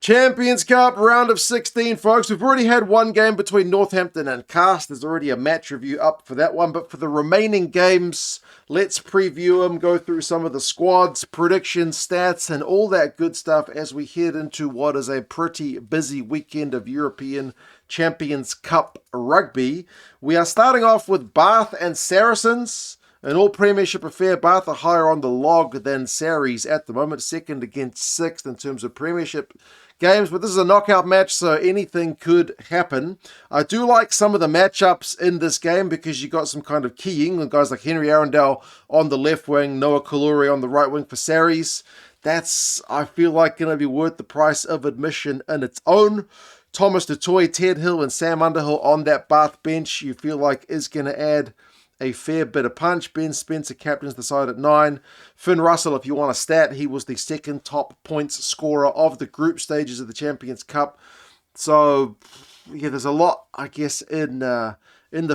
Champions Cup round of 16, folks. We've already had one game between Northampton and Cast. There's already a match review up for that one. But for the remaining games, let's preview them, go through some of the squads, predictions, stats, and all that good stuff as we head into what is a pretty busy weekend of European Champions Cup rugby. We are starting off with Bath and Saracens. An all premiership affair. Bath are higher on the log than Saris at the moment, second against sixth in terms of premiership games, but this is a knockout match, so anything could happen. I do like some of the matchups in this game because you got some kind of key England guys like Henry Arundel on the left wing, Noah Kaluri on the right wing for Saris. That's, I feel like, going to be worth the price of admission in its own. Thomas Dutoy, Ted Hill, and Sam Underhill on that Bath bench, you feel like is going to add a fair bit of punch. Ben Spencer captains the side at 9. Finn Russell, if you want a stat, he was the second top points scorer of the group stages of the Champions Cup. So, yeah, there's a lot, I guess, in the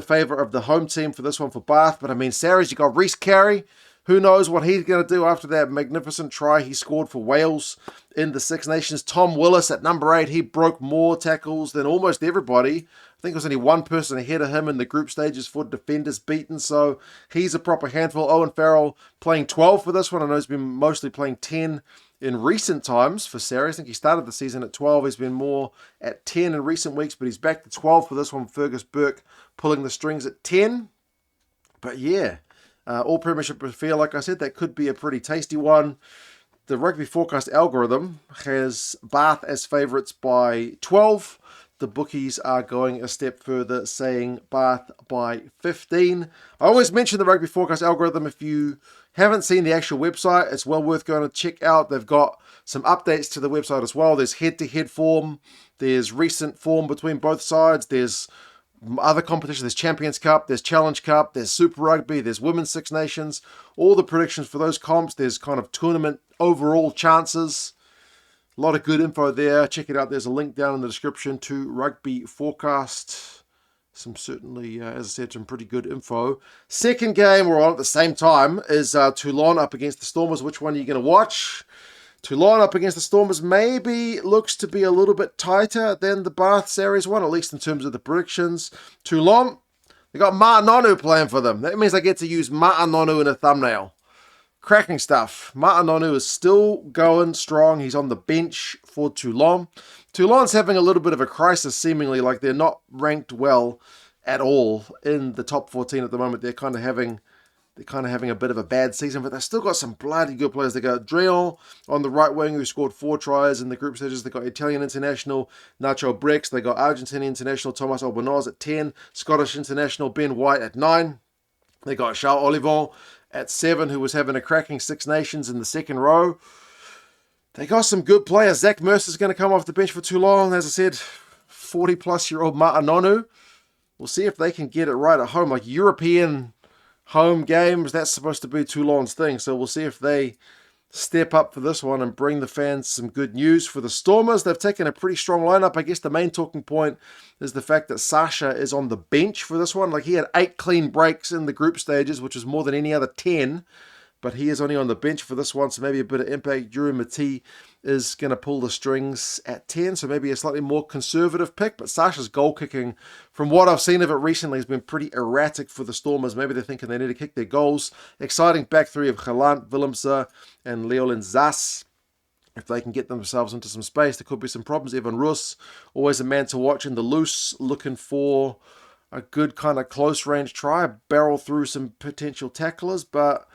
favour of the home team for this one for Bath. But, I mean, Saris, you got Reece Carey. Who knows what he's going to do after that magnificent try he scored for Wales in the Six Nations. Tom Willis at number 8. He broke more tackles than almost everybody. I think there was only one person ahead of him in the group stages for defenders beaten, so he's a proper handful. Owen Farrell playing 12 for this one. I know he's been mostly playing 10 in recent times for Sarri. I think he started the season at 12. He's been more at 10 in recent weeks, but he's back to 12 for this one. Fergus Burke pulling the strings at 10. But yeah, all premiership affair, like I said, that could be a pretty tasty one. The Rugby Forecast algorithm has Bath as favourites by 12. The bookies are going a step further, saying Bath by 15. I always mention the Rugby Forecast algorithm. If you haven't seen the actual website, it's well worth going to check out. They've got some updates to the website as well. There's head-to-head form. There's recent form between both sides. There's other competitions. There's Champions Cup. There's Challenge Cup. There's Super Rugby. There's Women's Six Nations. All the predictions for those comps. There's kind of tournament overall chances. A lot of good info there. Check it out. There's a link down in the description to Rugby Forecast. Some certainly, as I said, some pretty good info. Second game we're on at the same time is Toulon up against the Stormers. Which one are you going to watch? Toulon up against the Stormers maybe looks to be a little bit tighter than the Bath Series one, at least in terms of the predictions. Toulon, they got Ma'anonu playing for them. That means I get to use Ma'anonu in a thumbnail. Cracking stuff. Ma'anonu is still going strong. He's on the bench for Toulon. Toulon's having a little bit of a crisis, seemingly, like they're not ranked well at all in the top 14 at the moment. They're kind of having a bit of a bad season, but they've still got some bloody good players. They got Dreon on the right wing, who scored 4 tries in the group stages. They got Italian international Nacho Brex. They got Argentinian international Thomas Albanoz at 10. Scottish international Ben White at 9. They got Charles Olivon at 7, who was having a cracking Six Nations in the second row. They got some good players. Zach Mercer's going to come off the bench for Toulon. As I said, 40-plus-year-old Ma'anonu. We'll see if they can get it right at home. Like European home games, that's supposed to be Toulon's thing. So we'll see if they step up for this one and bring the fans some good news. For the Stormers, they've taken a pretty strong lineup. I guess the main talking point is the fact that Sasha is on the bench for this one. Like, he had 8 clean breaks in the group stages, which is more than any other 10. But he is only on the bench for this one, so maybe a bit of impact. Drew Mati is going to pull the strings at 10, so maybe a slightly more conservative pick. But Sasha's goal kicking, from what I've seen of it recently, has been pretty erratic for the Stormers. Maybe they're thinking they need to kick their goals. Exciting back three of Gelant, Willemse, and Leolin Zas. If they can get themselves into some space, there could be some problems. Evan Roos, always a man to watch in the loose, looking for a good kind of close-range try, barrel through some potential tacklers, but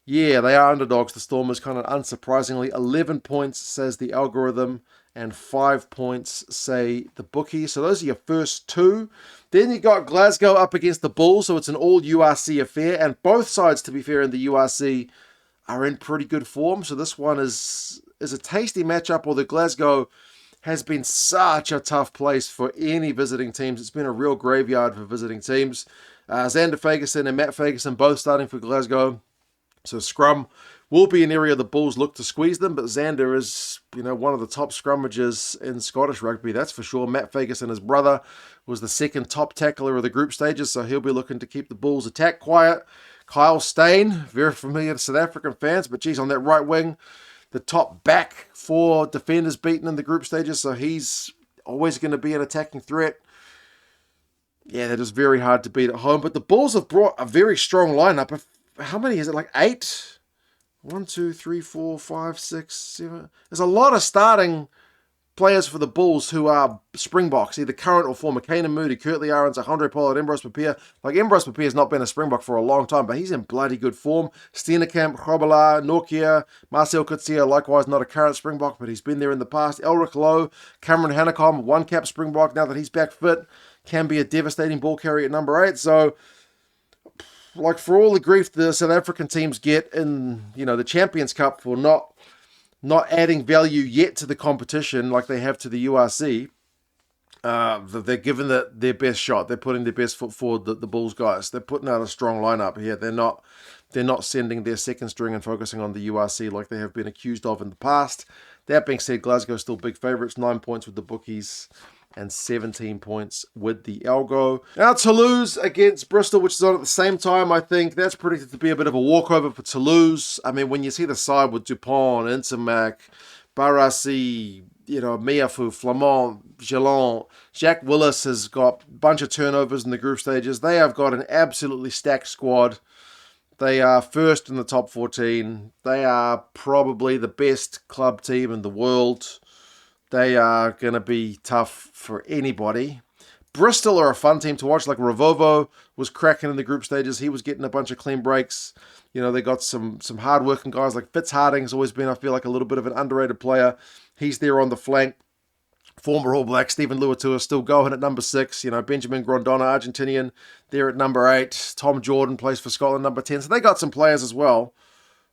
yeah, they are underdogs. The Stormers, kind of unsurprisingly. 11 points, says the algorithm, and 5 points, say the bookies. So those are your first 2. Then you got Glasgow up against the Bulls, so it's an all URC affair. And both sides, to be fair, in the URC are in pretty good form. So this one is a tasty matchup, although Glasgow has been such a tough place for any visiting teams. It's been a real graveyard for visiting teams. Xander Fagerson and Matt Fagerson both starting for Glasgow. So scrum will be an area the Bulls look to squeeze them, but Xander is, one of the top scrummagers in Scottish rugby, that's for sure. Matt Fagerson, his brother, was the second top tackler of the group stages, so he'll be looking to keep the Bulls' attack quiet. Kyle Steyn, very familiar to South African fans, but geez, on that right wing, the top back for defenders beaten in the group stages, so he's always going to be an attacking threat. Yeah, that is very hard to beat at home. But the Bulls have brought a very strong lineup. How many is it? Like 8? 1, 2, 3, 4, 5, 6, 7. There's a lot of starting players for the Bulls who are Springboks, either current or former. Kanan Moody, Kurtley Ahrens, Alejandro Pollard, Ambrose Papier. Like, Ambrose Papier has not been a Springbok for a long time, but he's in bloody good form. Steenekamp, Grobelaar, Nokia, Marcel Coetzee, likewise not a current Springbok, but he's been there in the past. Elric Lowe, Cameron Hanekom, one-cap Springbok, now that he's back fit, can be a devastating ball carrier at number 8. So, like, for all the grief the South African teams get in, the Champions Cup for not adding value yet to the competition like they have to the URC, they're giving their best shot. They're putting their best foot forward, the Bulls guys. They're putting out a strong lineup here. They're not sending their second string and focusing on the URC like they have been accused of in the past. That being said, Glasgow still big favourites, 9 points with the bookies and 17 points with the Algo. Now Toulouse against Bristol, which is on at the same time. I think that's predicted to be a bit of a walkover for Toulouse. I mean, when you see the side with Dupont, Intermac, Barassi, Miafu, Flamand, Gillon, Jacques Willis has got a bunch of turnovers in the group stages. They have got an absolutely stacked squad. They are first in the top 14. They are probably the best club team in the world. They are going to be tough for anybody. Bristol are a fun team to watch. Like, Ravovo was cracking in the group stages. He was getting a bunch of clean breaks. They got some hard-working guys. Like Fitzharding's always been, I feel like, a little bit of an underrated player. He's there on the flank. Former All Black Stephen Luatua still going at number 6. Benjamin Grondona, Argentinian, there at number 8. Tom Jordan plays for Scotland, number 10. So they got some players as well.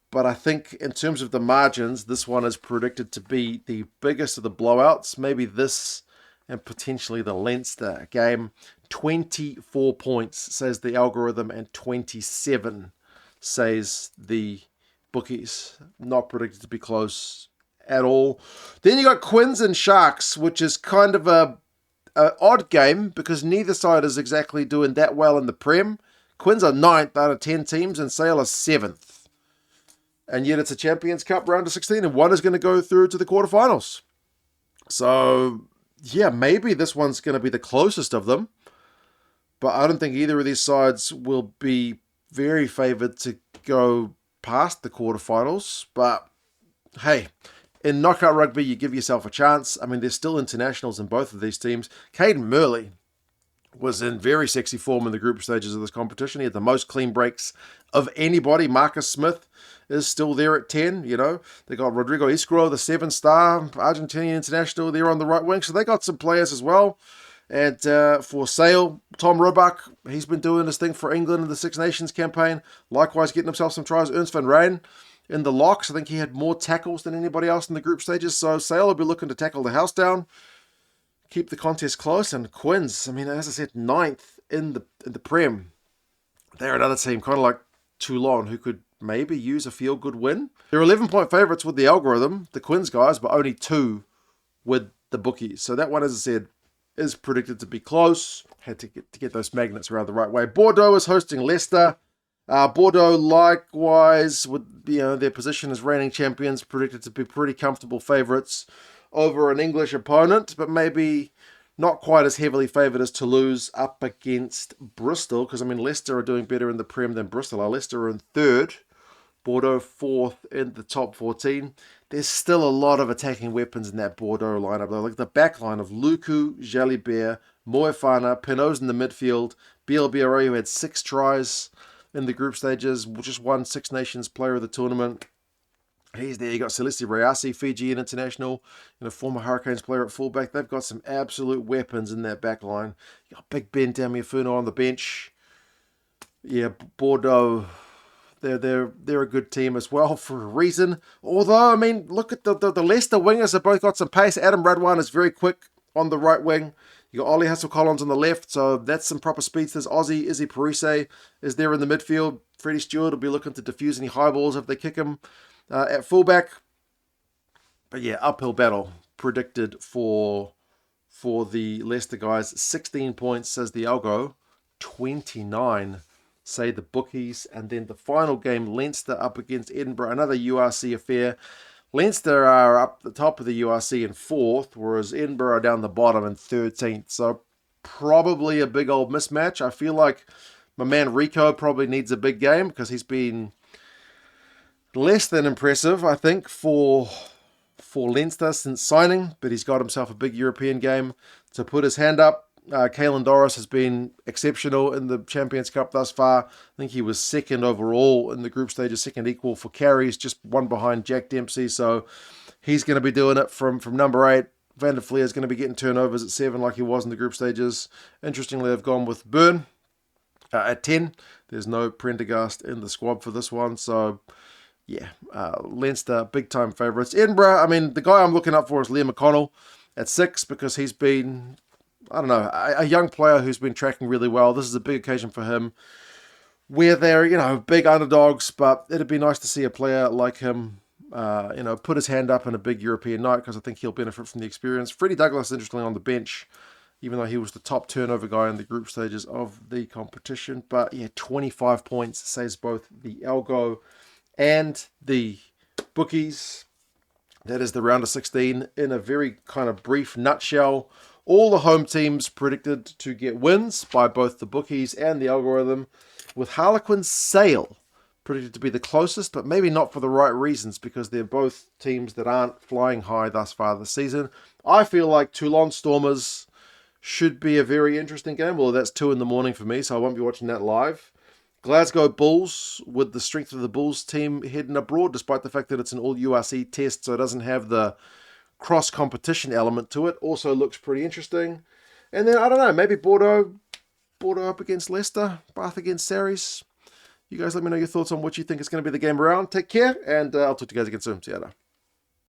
But I think in terms of the margins, this one is predicted to be the biggest of the blowouts. Maybe this and potentially the Leinster game. 24 points, says the algorithm, and 27, says the bookies. Not predicted to be close at all. Then you got Quins and Sharks, which is kind of a odd game because neither side is exactly doing that well in the Prem. Quins are 9th out of 10 teams and Sale are 7th. And yet it's a Champions Cup round of 16 and one is going to go through to the quarterfinals. So, yeah, maybe this one's going to be the closest of them. But I don't think either of these sides will be very favoured to go past the quarterfinals. But, hey, in knockout rugby, you give yourself a chance. I mean, there's still internationals in both of these teams. Caden Murley was in very sexy form in the group stages of this competition. He had the most clean breaks of anybody. Marcus Smith is still there at 10, They got Rodrigo Iscro, the 7-star, Argentinian international, there on the right wing. So they got some players as well. And for Sale, Tom Roebuck, he's been doing his thing for England in the Six Nations campaign. Likewise, getting himself some tries. Ernst van Rijn in the locks. I think he had more tackles than anybody else in the group stages. So Sale will be looking to tackle the house down, keep the contest close. And Quins, I mean, as I said, 9th in the Prem. They're another team, kind of like Toulon, who could maybe use a feel-good win. They're 11-point favourites with the algorithm, the Quins guys, but only 2 with the bookies. So that one, as I said, is predicted to be close. Had to get those magnets around the right way. Bordeaux is hosting Leicester. Bordeaux, likewise, with their position as reigning champions, predicted to be pretty comfortable favourites over an English opponent, but maybe not quite as heavily favoured as Toulouse up against Bristol, because, I mean, Leicester are doing better in the Prem than Bristol are. Leicester are in 3rd, Bordeaux 4th in the top 14. There's still a lot of attacking weapons in that Bordeaux lineup, though. Like the back line of Luku, Jalibert, Moefana, Pinot's in the midfield, BLBRA, who had 6 tries in the group stages, just won Six Nations Player of the Tournament. He's there. You got Celeste Rayasi, Fijian international, former Hurricanes player at fullback. They've got some absolute weapons in that back line. You got Big Ben Damiafuno on the bench. Yeah, Bordeaux, they're a good team as well for a reason. Although, I mean, look at the Leicester wingers have both got some pace. Adam Radwan is very quick on the right wing. You got Ollie Hassel-Collins on the left, so that's some proper speedsters. Aussie Izzy Parise is there in the midfield. Freddie Stewart will be looking to defuse any high balls if they kick him at fullback. But yeah, uphill battle predicted for the Leicester guys. 16 points, says the algo. 29, say the bookies. And then the final game, Leinster up against Edinburgh. Another URC affair. Leinster are up the top of the URC in 4th, whereas Edinburgh are down the bottom in 13th. So probably a big old mismatch. I feel like my man Rico probably needs a big game because he's been less than impressive, I think, for Leinster since signing, but he's got himself a big European game to put his hand up. Caelan Doris has been exceptional in the Champions Cup thus far. I think he was second overall in the group stages, second equal for carries, just one behind Jack Dempsey. So he's going to be doing it from number 8. Van der Fleer is going to be getting turnovers at 7 like he was in the group stages. Interestingly, they've gone with Byrne at 10. There's no Prendergast in the squad for this one. So, yeah, Leinster, big-time favourites. Edinburgh, I mean, the guy I'm looking up for is Liam McConnell at 6 because he's been, I don't know, a young player who's been tracking really well. This is a big occasion for him where they're, big underdogs, but it'd be nice to see a player like him, put his hand up in a big European night because I think he'll benefit from the experience. Freddie Douglas, interestingly, on the bench, even though he was the top turnover guy in the group stages of the competition. But, yeah, 25 points says both the Algo and the bookies. That is the round of 16 in a very kind of brief nutshell. All the home teams predicted to get wins by both the bookies and the algorithm, with Harlequin Sale predicted to be the closest, but maybe not for the right reasons because they're both teams that aren't flying high thus far this season. I feel like Toulon Stormers should be a very interesting game. Well, that's 2 in the morning for me, so I won't be watching that live. Glasgow Bulls, with the strength of the Bulls team heading abroad, despite the fact that it's an all-URC test, so it doesn't have the cross-competition element to it, also looks pretty interesting. And then, I don't know, maybe Bordeaux up against Leicester, Bath against Saracens. You guys let me know your thoughts on what you think is going to be the game around. Take care, and I'll talk to you guys again soon. See you later.